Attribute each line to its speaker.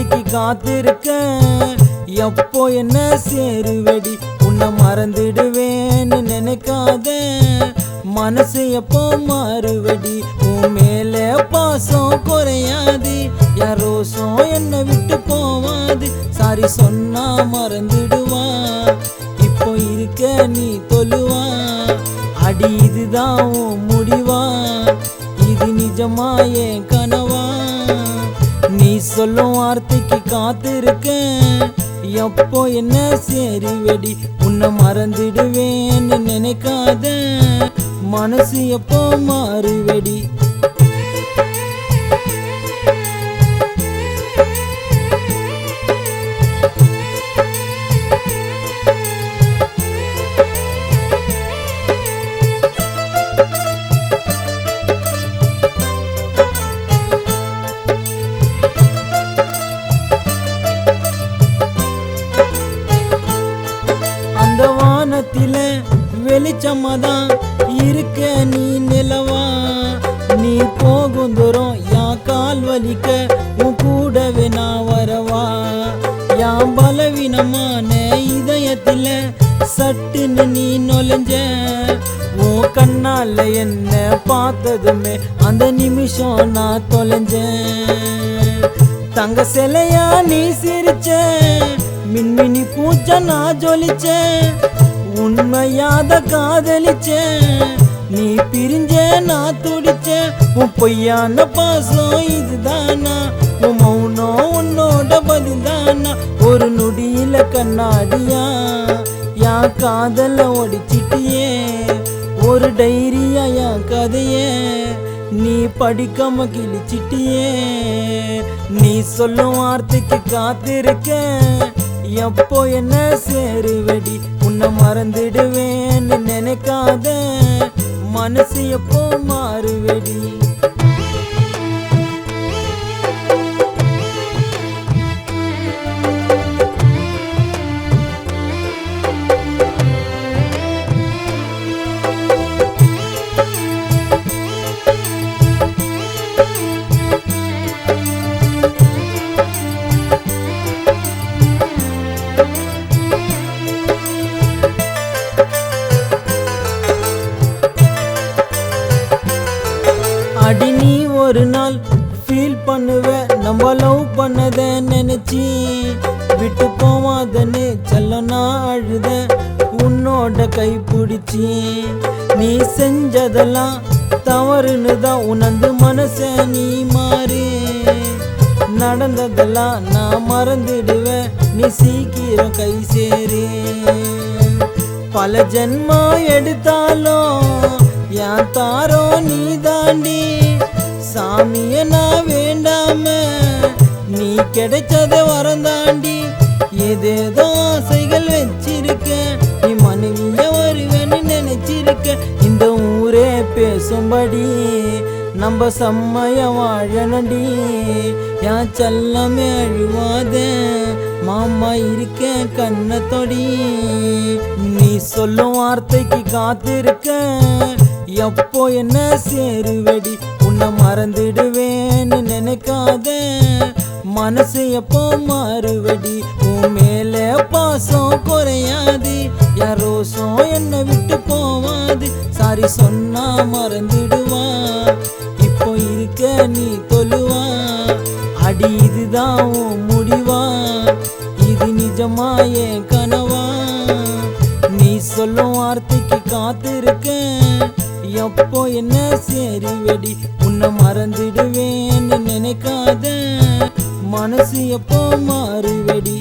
Speaker 1: வார்த்தைக்கு காத்திருக்கேன், எப்போ என்ன சேருவடி, உன்னை மறந்துடுவேன்னு நினைக்காத, மனசு எப்போ மாறுவடி, உன் மேல பாசம் குறையாது, என் ரோஷம் என்னை விட்டு போவாது, சாரி சொன்னா மறந்துடுவா, இப்போ இருக்க நீ தொழுவா, அடி இதுதான் உன் முடிவா, இது நிஜமா என் கனவா, நீ சொல்லும் வார்த்தைக்கு காத்திருக்கேன், எப்போ என்ன சேருவடி, உன்னை மறந்துடுவேன்னு நினைக்காத, மனசு எப்போ மாறுவடி. அந்த வானத்தில வெளிச்சமாதான் இருக்க நீ நிலவா, நீ போகும் தூரம் என் கால் வலிக்க உன் கூடவே நான் வரவா, என் பலவீனமான இதயத்தில சட்டுன்னு நீ நுழைஞ்ச, உன் கண்ணால என்ன பார்த்ததுமே அந்த நிமிஷம் நான் தொலைஞ்சேன், தங்க சிலையா நீ சிரிச்ச, மின்மினி பூச்ச நான் ஜொலிச்சேன், உண்மையாத காதலிச்சேன், நீ பிரிஞ்ச நான் துடிச்சேன், உன் பொய்யான பாசம் இதுதானா, உன் மௌனம் உன்னோட பதில்தானா, ஒரு நொடியில கண்ணாடியா என் காதல ஒடிச்சிட்டியே, ஒரு டைரியா என் கதையே நீ படிக்காம கிழிச்சிட்டியே, நீ சொல்லும் வார்த்தைக்கு காத்திருக்கேன், எப்போ என்ன சேருவடி, உன்னை மறந்துடுவேன்னு நினைக்காத, மனசு எப்போ மாறுவடி. அடி நீ ஒரு நாள் ஃபீல் பண்ணுவ, நம்ம லவ் பண்ணத நினைச்சி, விட்டு போவாதன்னு செல்லனா அழுத உன்னோட கை பிடிச்சி, நீ செஞ்சதெல்லாம் தவறுன்னு தான் உணர்ந்து மனச நீ மாறு, நடந்ததெல்லாம் நான் மறந்துடுவேன், நீ சீக்கிரம் கை சேரு, பல ஜென்மம் எடுத்தாலும் என் தாரோ நீ தாண்டி, சாமிய நான் வேண்டாம நீ கிடைச்சத வரந்தாண்டி, ஏதேதோ ஆசைகள் வச்சிருக்க, நீ மனைவிய வருவேன்னு நினைச்சிருக்க, இந்த ஊரே பேசும்படி நம்ம செம்மைய வாழனடி, என் செல்லமே அழுவாத மாமா இருக்க கண்ணத்தொடி, நீ சொல்லும் வார்த்தைக்கு காத்திருக்கேன், எப்போ என்ன சேருவடி, உன்னை மறந்துடுவேன்னு நினைக்காத, மனசு எப்போ மாறுவடி, உன் மேல பாசம் குறையாது, என் ரோஷம் என்னை விட்டு போவாது, சாரி சொன்னா மறந்துடுவா, இப்போ இருக்க நீ தொழுவா, அடி இதுதான் உன் முடிவா, இது நிஜமா என் கனவா, நீ சொல்லும் வார்த்தைக்கு காத்திருக்கேன், எப்போ என்ன சேருவடி, உன்னை மறந்துடுவேன்னு நினைக்காத, மனசு எப்போ மாறுவடி.